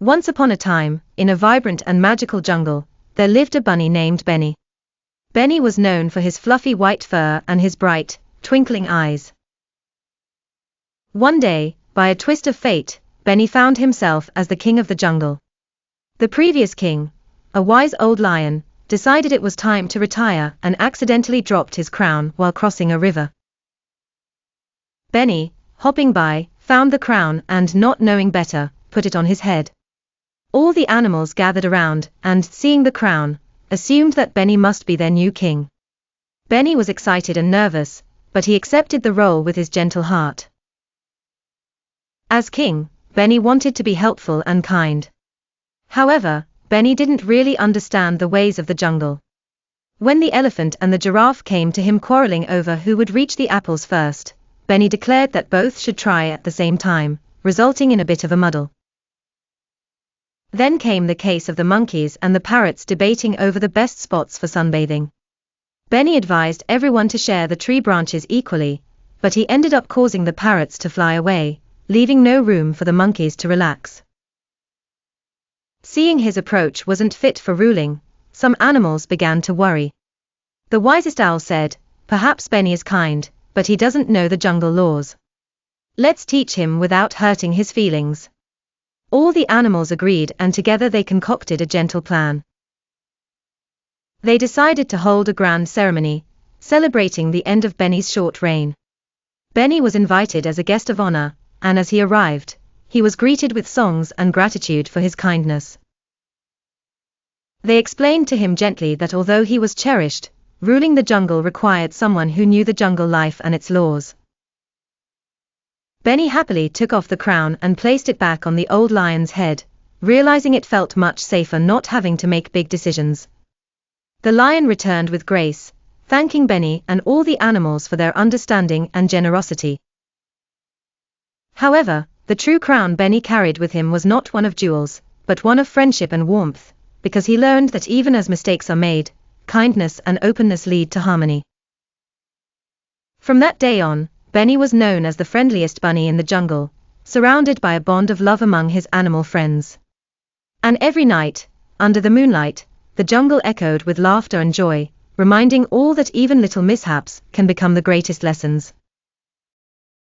Once upon a time, in a vibrant and magical jungle, there lived a bunny named Benny. Benny was known for his fluffy white fur and his bright, twinkling eyes. One day, by a twist of fate, Benny found himself as the king of the jungle. The previous king, a wise old lion, decided it was time to retire and accidentally dropped his crown while crossing a river. Benny, hopping by, found the crown and, not knowing better, put it on his head. All the animals gathered around and, seeing the crown, assumed that Benny must be their new king. Benny was excited and nervous, but he accepted the role with his gentle heart. As king, Benny wanted to be helpful and kind. However, Benny didn't really understand the ways of the jungle. When the elephant and the giraffe came to him quarreling over who would reach the apples first, Benny declared that both should try at the same time, resulting in a bit of a muddle. Then came the case of the monkeys and the parrots debating over the best spots for sunbathing. Benny advised everyone to share the tree branches equally, but he ended up causing the parrots to fly away, leaving no room for the monkeys to relax. Seeing his approach wasn't fit for ruling, some animals began to worry. The wisest owl said, "Perhaps Benny is kind, but he doesn't know the jungle laws. Let's teach him without hurting his feelings." All the animals agreed and together they concocted a gentle plan. They decided to hold a grand ceremony, celebrating the end of Benny's short reign. Benny was invited as a guest of honor, and as he arrived, he was greeted with songs and gratitude for his kindness. They explained to him gently that although he was cherished, ruling the jungle required someone who knew the jungle life and its laws. Benny happily took off the crown and placed it back on the old lion's head, realizing it felt much safer not having to make big decisions. The lion returned with grace, thanking Benny and all the animals for their understanding and generosity. However, the true crown Benny carried with him was not one of jewels, but one of friendship and warmth, because he learned that even as mistakes are made, kindness and openness lead to harmony. From that day on, Benny was known as the friendliest bunny in the jungle, surrounded by a bond of love among his animal friends. And every night, under the moonlight, the jungle echoed with laughter and joy, reminding all that even little mishaps can become the greatest lessons.